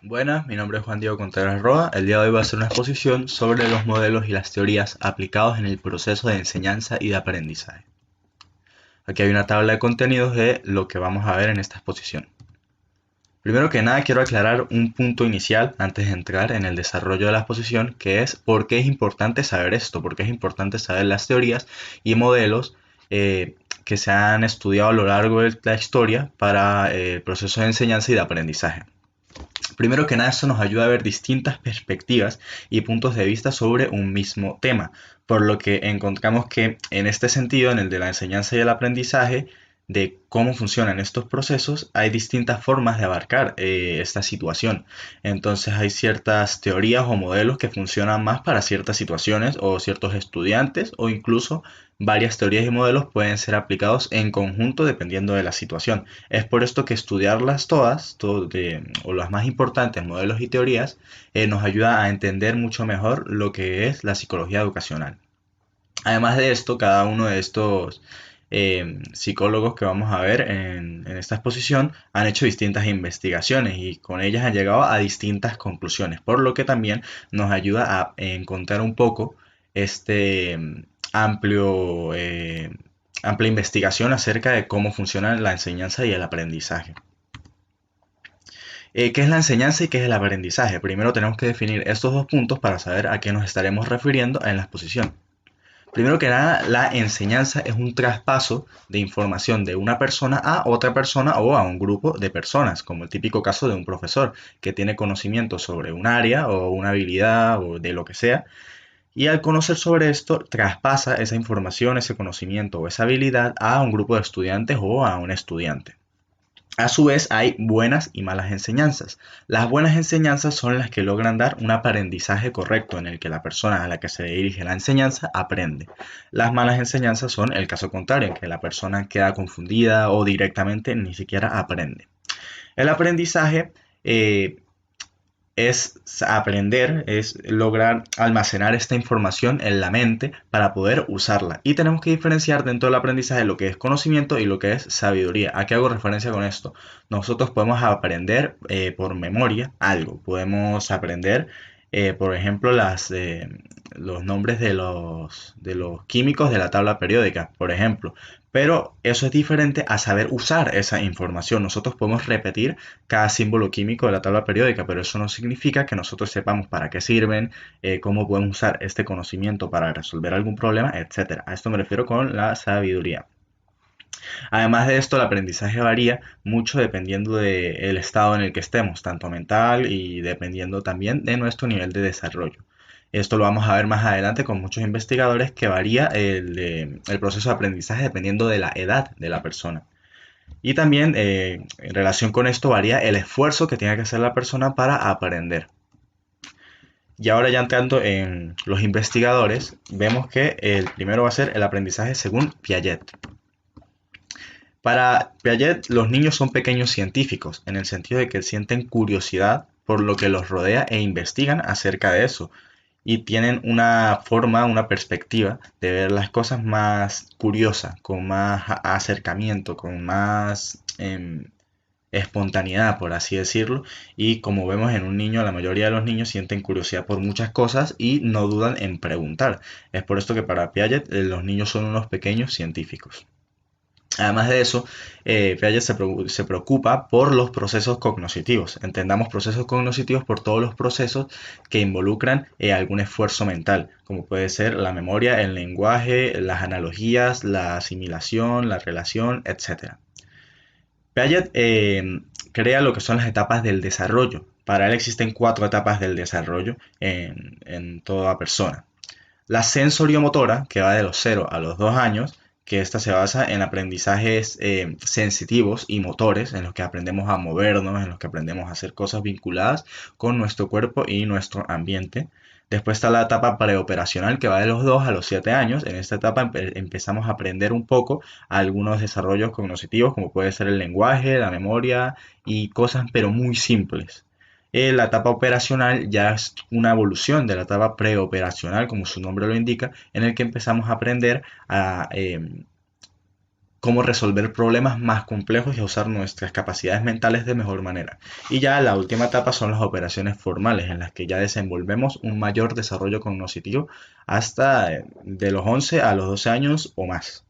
Buenas, mi nombre es Juan Diego Contreras Roa. El día de hoy va a ser una exposición sobre los modelos y las teorías aplicados en el proceso de enseñanza y de aprendizaje. Aquí hay una tabla de contenidos de lo que vamos a ver en esta exposición. Primero que nada, quiero aclarar un punto inicial antes de entrar en el desarrollo de la exposición, que es por qué es importante saber esto, por qué es importante saber las teorías y modelos que se han estudiado a lo largo de la historia para el proceso de enseñanza y de aprendizaje. Primero que nada, esto nos ayuda a ver distintas perspectivas y puntos de vista sobre un mismo tema, por lo que encontramos que en este sentido, en el de la enseñanza y el aprendizaje, de cómo funcionan estos procesos, hay distintas formas de abarcar esta situación. Entonces hay ciertas teorías o modelos que funcionan más para ciertas situaciones o ciertos estudiantes, o incluso varias teorías y modelos pueden ser aplicados en conjunto dependiendo de la situación. Es por esto que estudiarlas todas, o las más importantes, modelos y teorías, nos ayuda a entender mucho mejor lo que es la psicología educacional. Además de esto, cada uno de estos psicólogos que vamos a ver en esta exposición han hecho distintas investigaciones y con ellas han llegado a distintas conclusiones, por lo que también nos ayuda a encontrar un poco este amplio, amplia investigación acerca de cómo funciona la enseñanza y el aprendizaje. ¿Qué es la enseñanza y qué es el aprendizaje? Primero tenemos que definir estos dos puntos para saber a qué nos estaremos refiriendo en la exposición. Primero que nada, la enseñanza es un traspaso de información de una persona a otra persona o a un grupo de personas, como el típico caso de un profesor que tiene conocimiento sobre un área o una habilidad o de lo que sea, y al conocer sobre esto traspasa esa información, ese conocimiento o esa habilidad a un grupo de estudiantes o a un estudiante. A su vez, hay buenas y malas enseñanzas. Las buenas enseñanzas son las que logran dar un aprendizaje correcto en el que la persona a la que se dirige la enseñanza aprende. Las malas enseñanzas son el caso contrario, en que la persona queda confundida o directamente ni siquiera aprende. El aprendizaje es aprender, es lograr almacenar esta información en la mente para poder usarla. Y tenemos que diferenciar dentro del aprendizaje lo que es conocimiento y lo que es sabiduría. ¿A qué hago referencia con esto? Nosotros podemos aprender por memoria algo. Podemos aprender, por ejemplo, los nombres de los químicos de la tabla periódica, por ejemplo. Pero eso es diferente a saber usar esa información. Nosotros podemos repetir cada símbolo químico de la tabla periódica, pero eso no significa que nosotros sepamos para qué sirven, cómo podemos usar este conocimiento para resolver algún problema, etcétera. A esto me refiero con la sabiduría. Además de esto, el aprendizaje varía mucho dependiendo del estado en el que estemos, tanto mental y dependiendo también de nuestro nivel de desarrollo. Esto lo vamos a ver más adelante con muchos investigadores que varía el proceso de aprendizaje dependiendo de la edad de la persona. Y también en relación con esto varía el esfuerzo que tenga que hacer la persona para aprender. Y ahora ya entrando en los investigadores, vemos que el primero va a ser el aprendizaje según Piaget. Para Piaget, los niños son pequeños científicos, en el sentido de que sienten curiosidad por lo que los rodea e investigan acerca de eso. Y tienen una forma, una perspectiva de ver las cosas más curiosa, con más acercamiento, con más espontaneidad, por así decirlo. Y como vemos en un niño, la mayoría de los niños sienten curiosidad por muchas cosas y no dudan en preguntar. Es por esto que para Piaget los niños son unos pequeños científicos. Además de eso, Piaget se preocupa por los procesos cognitivos. Entendamos procesos cognitivos por todos los procesos que involucran algún esfuerzo mental, como puede ser la memoria, el lenguaje, las analogías, la asimilación, la relación, etc. Piaget crea lo que son las etapas del desarrollo. Para él existen 4 etapas del desarrollo en toda persona. La sensoriomotora, que va de los 0 a los 2 años, que esta se basa en aprendizajes sensitivos y motores, en los que aprendemos a movernos, en los que aprendemos a hacer cosas vinculadas con nuestro cuerpo y nuestro ambiente. Después está la etapa preoperacional, que va de los 2 a los 7 años. En esta etapa empezamos a aprender un poco algunos desarrollos cognitivos, como puede ser el lenguaje, la memoria y cosas, pero muy simples. La etapa operacional ya es una evolución de la etapa preoperacional, como su nombre lo indica, en el que empezamos a aprender cómo resolver problemas más complejos y a usar nuestras capacidades mentales de mejor manera. Y ya la última etapa son las operaciones formales, en las que ya desenvolvemos un mayor desarrollo cognitivo hasta de los 11 a los 12 años o más.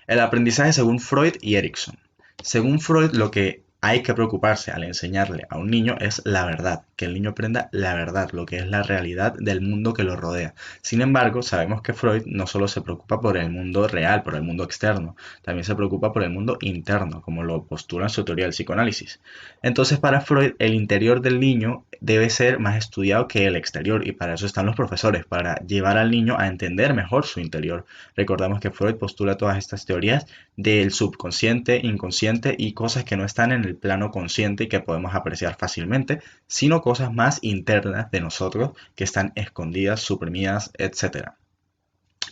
El aprendizaje según Freud y Erikson. Según Freud, lo que hay que preocuparse al enseñarle a un niño es la verdad, que el niño aprenda la verdad, lo que es la realidad del mundo que lo rodea. Sin embargo, sabemos que Freud no solo se preocupa por el mundo real, por el mundo externo, también se preocupa por el mundo interno, como lo postula en su teoría del psicoanálisis. Entonces, para Freud, el interior del niño debe ser más estudiado que el exterior, y para eso están los profesores, para llevar al niño a entender mejor su interior. Recordamos que Freud postula todas estas teorías del subconsciente, inconsciente y cosas que no están en el plano consciente y que podemos apreciar fácilmente, sino cosas más internas de nosotros que están escondidas, suprimidas, etc.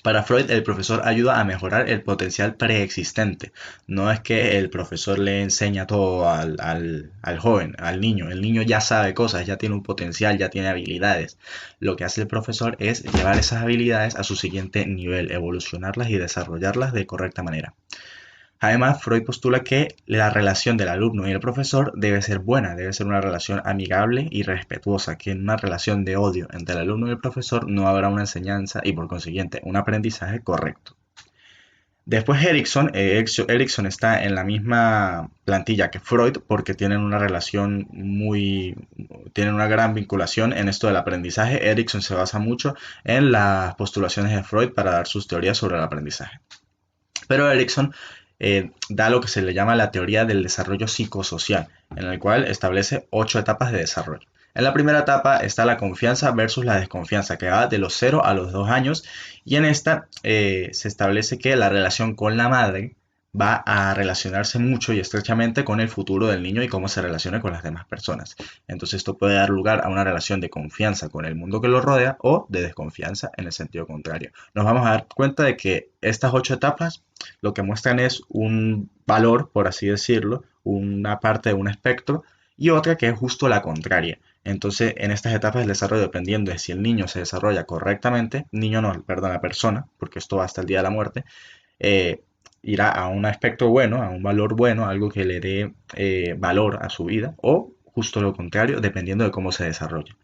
Para Freud, el profesor ayuda a mejorar el potencial preexistente. No es que el profesor le enseña todo al joven, al niño. El niño ya sabe cosas, ya tiene un potencial, ya tiene habilidades. Lo que hace el profesor es llevar esas habilidades a su siguiente nivel, evolucionarlas y desarrollarlas de correcta manera. Además, Freud postula que la relación del alumno y el profesor debe ser buena, debe ser una relación amigable y respetuosa, que en una relación de odio entre el alumno y el profesor no habrá una enseñanza y por consiguiente un aprendizaje correcto. Después Erikson está en la misma plantilla que Freud porque tienen una relación tienen una gran vinculación en esto del aprendizaje. Erikson se basa mucho en las postulaciones de Freud para dar sus teorías sobre el aprendizaje. Pero Erikson da lo que se le llama la teoría del desarrollo psicosocial, en el cual establece 8 etapas de desarrollo. En la primera etapa está la confianza versus la desconfianza, que va de los 0 a los 2 años, y en esta se establece que la relación con la madre va a relacionarse mucho y estrechamente con el futuro del niño y cómo se relaciona con las demás personas. Entonces esto puede dar lugar a una relación de confianza con el mundo que lo rodea o de desconfianza en el sentido contrario. Nos vamos a dar cuenta de que estas 8 etapas lo que muestran es un valor, por así decirlo, una parte de un espectro y otra que es justo la contraria. Entonces, en estas etapas del desarrollo, dependiendo de si el niño se desarrolla correctamente, niño no, perdón, la persona, porque esto va hasta el día de la muerte, eh, irá a un aspecto bueno, a un valor bueno, algo que le dé valor a su vida, o justo lo contrario, dependiendo de cómo se desarrolle.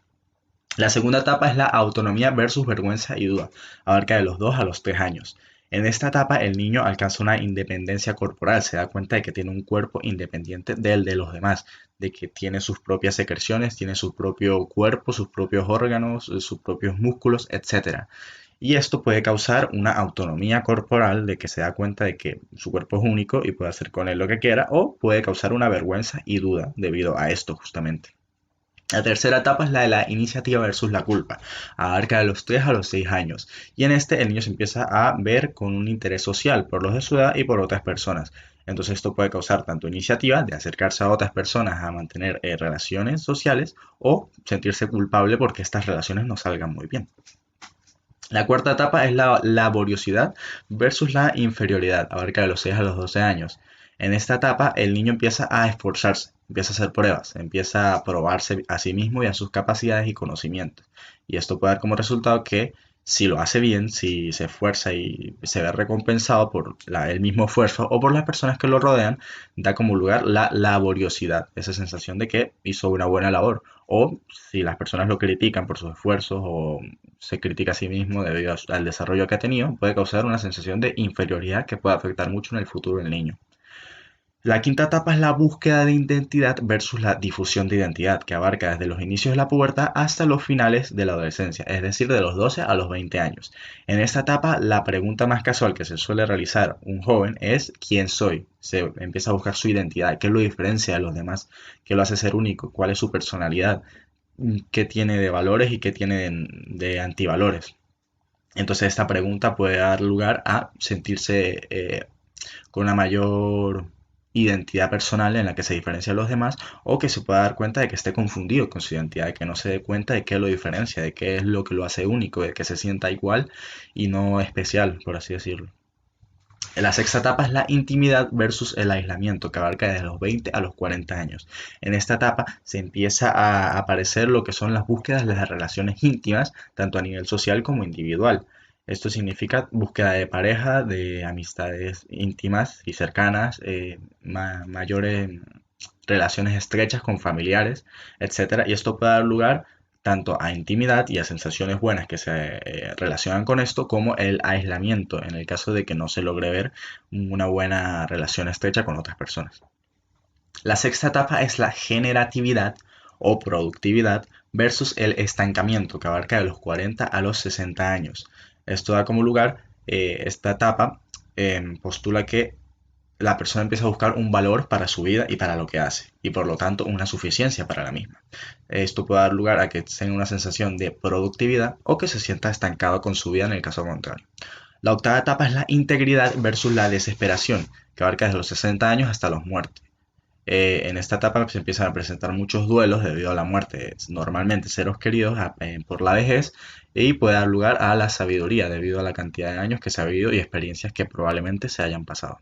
La segunda etapa es la autonomía versus vergüenza y duda. Abarca de los 2 a los 3 años. En esta etapa el niño alcanza una independencia corporal, se da cuenta de que tiene un cuerpo independiente del de los demás, de que tiene sus propias secreciones, tiene su propio cuerpo, sus propios órganos, sus propios músculos, etc. Y esto puede causar una autonomía corporal de que se da cuenta de que su cuerpo es único y puede hacer con él lo que quiera, o puede causar una vergüenza y duda debido a esto justamente. La tercera etapa es la de la iniciativa versus la culpa, abarca de los 3 a los 6 años, y en este el niño se empieza a ver con un interés social por los de su edad y por otras personas. Entonces esto puede causar tanto iniciativa de acercarse a otras personas a mantener relaciones sociales o sentirse culpable porque estas relaciones no salgan muy bien. La cuarta etapa es la laboriosidad versus la inferioridad, abarca de los 6 a los 12 años. En esta etapa el niño empieza a esforzarse, empieza a hacer pruebas, empieza a probarse a sí mismo y a sus capacidades y conocimientos. Y esto puede dar como resultado que si lo hace bien, si se esfuerza y se ve recompensado por el mismo esfuerzo o por las personas que lo rodean, da como lugar la laboriosidad, esa sensación de que hizo una buena labor. O si las personas lo critican por sus esfuerzos o se critica a sí mismo debido al desarrollo que ha tenido, puede causar una sensación de inferioridad que puede afectar mucho en el futuro del niño. La quinta etapa es la búsqueda de identidad versus la difusión de identidad, que abarca desde los inicios de la pubertad hasta los finales de la adolescencia, es decir, de los 12 a los 20 años. En esta etapa, la pregunta más casual que se suele realizar un joven es ¿quién soy? Se empieza a buscar su identidad, qué lo diferencia de los demás, qué lo hace ser único, cuál es su personalidad, qué tiene de valores y qué tiene de antivalores. Entonces esta pregunta puede dar lugar a sentirse con una mayor identidad personal en la que se diferencia de los demás o que se pueda dar cuenta de que esté confundido con su identidad, de que no se dé cuenta de qué lo diferencia, de qué es lo que lo hace único, de que se sienta igual y no especial, por así decirlo. La sexta etapa es la intimidad versus el aislamiento, que abarca desde los 20 a los 40 años. En esta etapa se empieza a aparecer lo que son las búsquedas de las relaciones íntimas, tanto a nivel social como individual. Esto significa búsqueda de pareja, de amistades íntimas y cercanas, mayores relaciones estrechas con familiares, etcétera. Y esto puede dar lugar tanto a intimidad y a sensaciones buenas que se relacionan con esto, como el aislamiento en el caso de que no se logre ver una buena relación estrecha con otras personas. La sexta etapa es la generatividad o productividad versus el estancamiento, que abarca de los 40 a los 60 años. Esto da como lugar, esta etapa postula que la persona empieza a buscar un valor para su vida y para lo que hace, y por lo tanto una suficiencia para la misma. Esto puede dar lugar a que tenga una sensación de productividad o que se sienta estancado con su vida en el caso contrario. La octava etapa es la integridad versus la desesperación, que abarca desde los 60 años hasta los muertos. En esta etapa se empiezan a presentar muchos duelos debido a la muerte de normalmente seres queridos por la vejez, y puede dar lugar a la sabiduría debido a la cantidad de años que se ha vivido y experiencias que probablemente se hayan pasado.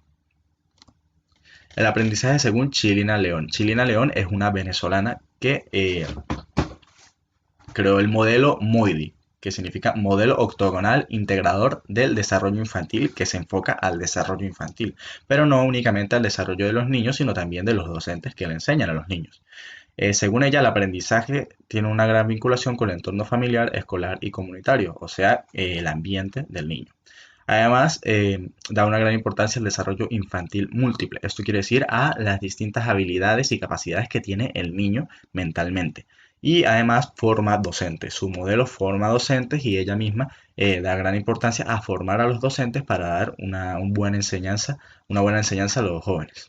El aprendizaje según Chilina León. Chilina León es una venezolana que creó el modelo MOIDI, que significa Modelo Octogonal Integrador del Desarrollo Infantil, que se enfoca al desarrollo infantil, pero no únicamente al desarrollo de los niños, sino también de los docentes que le enseñan a los niños. Según ella, el aprendizaje tiene una gran vinculación con el entorno familiar, escolar y comunitario, o sea, el ambiente del niño. Además, da una gran importancia al desarrollo infantil múltiple. Esto quiere decir a las distintas habilidades y capacidades que tiene el niño mentalmente. Y además forma docentes. Su modelo forma docentes y ella misma da gran importancia a formar a los docentes para dar una buena enseñanza a los jóvenes.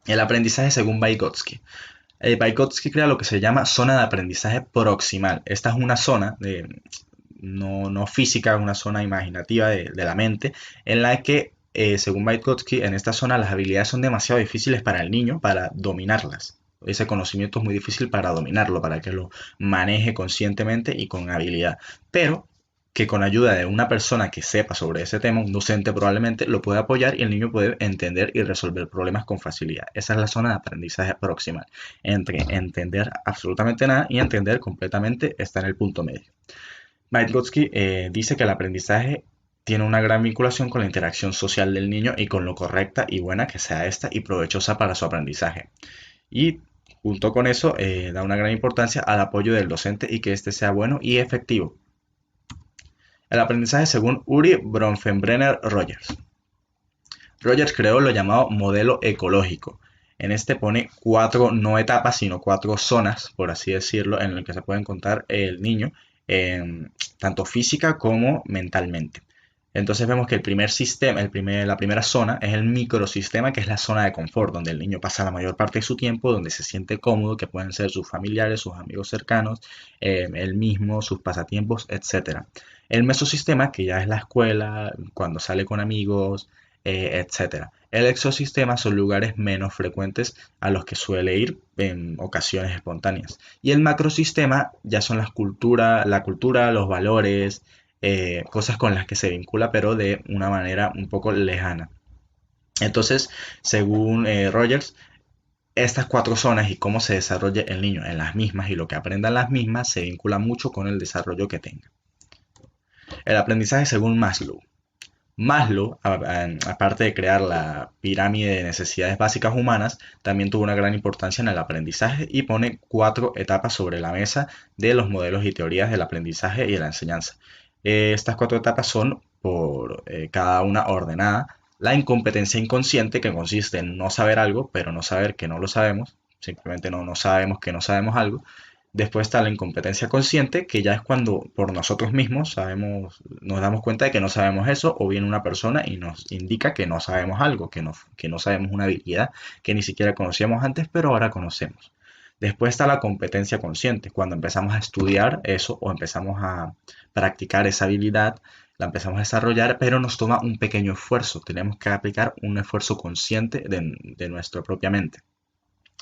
El aprendizaje según Vygotsky. Vygotsky crea lo que se llama zona de aprendizaje proximal. Esta es una zona no física, una zona imaginativa de la mente, en la que, según Vygotsky, en esta zona las habilidades son demasiado difíciles para el niño para dominarlas. Ese conocimiento es muy difícil para dominarlo, para que lo maneje conscientemente y con habilidad. Pero que con ayuda de una persona que sepa sobre ese tema, un docente probablemente, lo puede apoyar y el niño puede entender y resolver problemas con facilidad. Esa es la zona de aprendizaje proximal. Entre entender absolutamente nada y entender completamente está en el punto medio. Vygotsky dice que el aprendizaje tiene una gran vinculación con la interacción social del niño y con lo correcta y buena que sea esta y provechosa para su aprendizaje. Y junto con eso da una gran importancia al apoyo del docente y que éste sea bueno y efectivo. El aprendizaje según Uri Bronfenbrenner Rogers. Rogers creó lo llamado modelo ecológico. En este pone 4 no etapas, sino 4 zonas, por así decirlo, en las que se puede encontrar el niño, tanto física como mentalmente. Entonces vemos que el primer sistema, la primera zona es el microsistema, que es la zona de confort, donde el niño pasa la mayor parte de su tiempo, donde se siente cómodo, que pueden ser sus familiares, sus amigos cercanos, él mismo, sus pasatiempos, etc. El mesosistema, que ya es la escuela, cuando sale con amigos, etc. El exosistema son lugares menos frecuentes a los que suele ir en ocasiones espontáneas. Y el macrosistema ya son la cultura, los valores, cosas con las que se vincula, pero de una manera un poco lejana. Entonces, según Rogers, estas 4 zonas y cómo se desarrolla el niño en las mismas y lo que aprenda en las mismas se vincula mucho con el desarrollo que tenga. El aprendizaje según Maslow. Maslow, aparte de crear la pirámide de necesidades básicas humanas, también tuvo una gran importancia en el aprendizaje y pone 4 etapas sobre la mesa de los modelos y teorías del aprendizaje y de la enseñanza. Estas 4 etapas son, por cada una ordenada, la incompetencia inconsciente, que consiste en no saber algo, pero no saber que no lo sabemos, simplemente no sabemos que no sabemos algo. Después está la incompetencia consciente, que ya es cuando por nosotros mismos nos damos cuenta de que no sabemos eso, o viene una persona y nos indica que no sabemos algo, que no sabemos una habilidad que ni siquiera conocíamos antes, pero ahora conocemos. Después está la competencia consciente, cuando empezamos a estudiar eso o empezamos a practicar esa habilidad, la empezamos a desarrollar, pero nos toma un pequeño esfuerzo. Tenemos que aplicar un esfuerzo consciente de nuestra propia mente.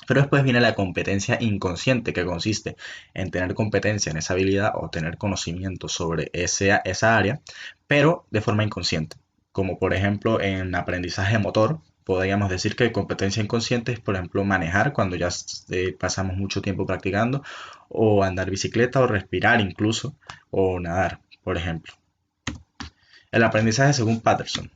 Pero después viene la competencia inconsciente, que consiste en tener competencia en esa habilidad o tener conocimiento sobre esa área, pero de forma inconsciente. Como por ejemplo en aprendizaje motor, podríamos decir que competencia inconsciente es, por ejemplo, manejar cuando ya pasamos mucho tiempo practicando, o andar bicicleta, o respirar incluso, o nadar, por ejemplo. El aprendizaje según Patterson.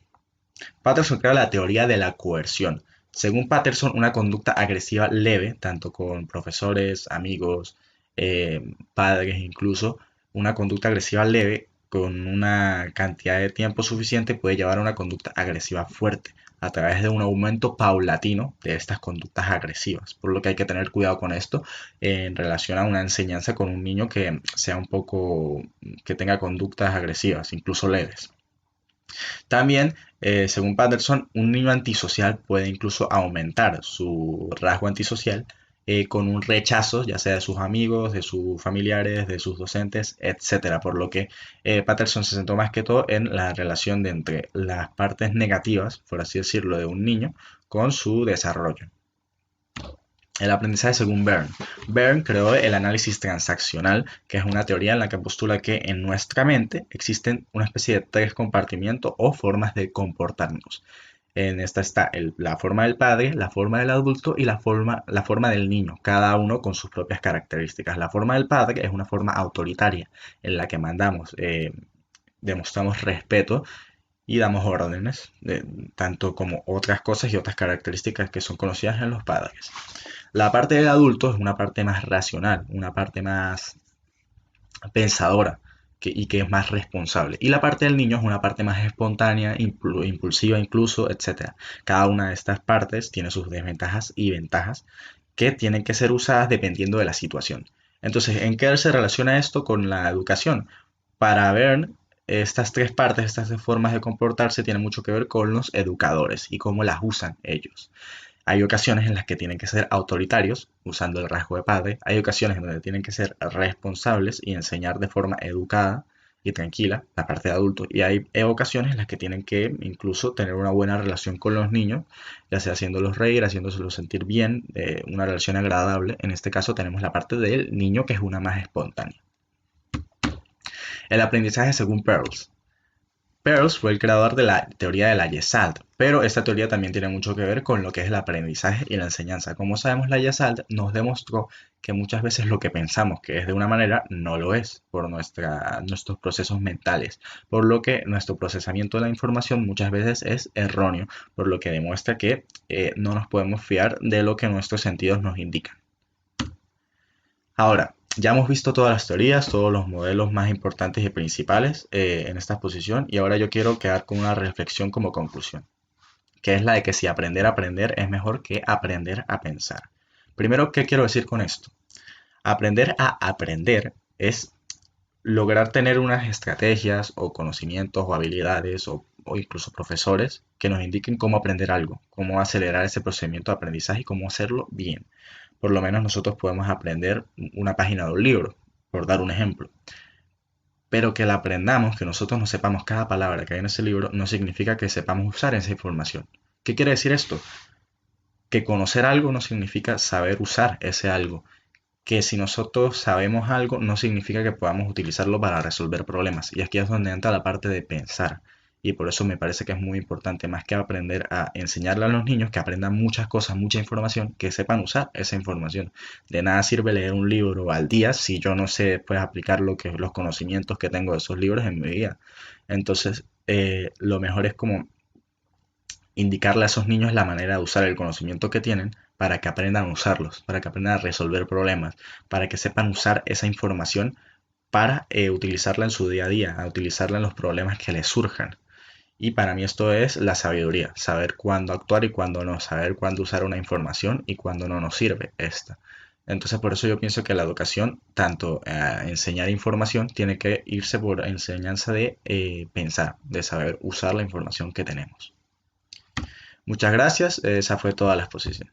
Patterson crea la teoría de la coerción. Según Patterson, una conducta agresiva leve, tanto con profesores, amigos, padres incluso, una conducta agresiva leve con una cantidad de tiempo suficiente puede llevar a una conducta agresiva fuerte a través de un aumento paulatino de estas conductas agresivas. Por lo que hay que tener cuidado con esto en relación a una enseñanza con un niño que sea un poco, que tenga conductas agresivas, incluso leves. También, según Patterson, un niño antisocial puede incluso aumentar su rasgo antisocial con un rechazo, ya sea de sus amigos, de sus familiares, de sus docentes, etcétera. Por lo que Patterson se centró más que todo en la relación de entre las partes negativas, por así decirlo, de un niño con su desarrollo. El aprendizaje según Berne. Berne creó el análisis transaccional, que es una teoría en la que postula que en nuestra mente existen una especie de tres compartimientos o formas de comportarnos. En esta está la forma del padre, la forma del adulto y la forma del niño, cada uno con sus propias características. La forma del padre es una forma autoritaria en la que mandamos, demostramos respeto y damos órdenes, tanto como otras cosas y otras características que son conocidas en los padres. La parte del adulto es una parte más racional, una parte más pensadora y que es más responsable. Y la parte del niño es una parte más espontánea, impulsiva incluso, etc. Cada una de estas partes tiene sus desventajas y ventajas que tienen que ser usadas dependiendo de la situación. Entonces, ¿en qué se relaciona esto con la educación? Para ver estas tres partes, estas tres formas de comportarse, tienen mucho que ver con los educadores y cómo las usan ellos. Hay ocasiones en las que tienen que ser autoritarios, usando el rasgo de padre. Hay ocasiones en donde tienen que ser responsables y enseñar de forma educada y tranquila, la parte de adultos. Y hay ocasiones en las que tienen que incluso tener una buena relación con los niños, ya sea haciéndolos reír, haciéndolos sentir bien, una relación agradable. En este caso tenemos la parte del niño, que es una más espontánea. El aprendizaje según Pearls. Peirce fue el creador de la teoría de la Gestalt, pero esta teoría también tiene mucho que ver con lo que es el aprendizaje y la enseñanza. Como sabemos, la Gestalt nos demostró que muchas veces lo que pensamos que es de una manera no lo es por nuestros procesos mentales, por lo que nuestro procesamiento de la información muchas veces es erróneo, por lo que demuestra que no nos podemos fiar de lo que nuestros sentidos nos indican. Ahora, ya hemos visto todas las teorías, todos los modelos más importantes y principales en esta exposición y ahora yo quiero quedar con una reflexión como conclusión, que es la de que si aprender a aprender es mejor que aprender a pensar. Primero, ¿qué quiero decir con esto? Aprender a aprender es lograr tener unas estrategias o conocimientos o habilidades o incluso profesores que nos indiquen cómo aprender algo, cómo acelerar ese procedimiento de aprendizaje y cómo hacerlo bien. Por lo menos nosotros podemos aprender una página de un libro, por dar un ejemplo. Pero que la aprendamos, que nosotros no sepamos cada palabra que hay en ese libro, no significa que sepamos usar esa información. ¿Qué quiere decir esto? Que conocer algo no significa saber usar ese algo. Que si nosotros sabemos algo no significa que podamos utilizarlo para resolver problemas. Y aquí es donde entra la parte de pensar. Y por eso me parece que es muy importante, más que aprender a enseñarle a los niños, que aprendan muchas cosas, mucha información, que sepan usar esa información. De nada sirve leer un libro al día si yo no sé después aplicar los conocimientos que tengo de esos libros en mi vida. Entonces, lo mejor es como indicarle a esos niños la manera de usar el conocimiento que tienen para que aprendan a usarlos, para que aprendan a resolver problemas, para que sepan usar esa información para utilizarla en su día a día, a utilizarla en los problemas que les surjan. Y para mí esto es la sabiduría, saber cuándo actuar y cuándo no, saber cuándo usar una información y cuándo no nos sirve esta. Entonces por eso yo pienso que la educación, tanto enseñar información, tiene que irse por enseñanza de pensar, de saber usar la información que tenemos. Muchas gracias, esa fue toda la exposición.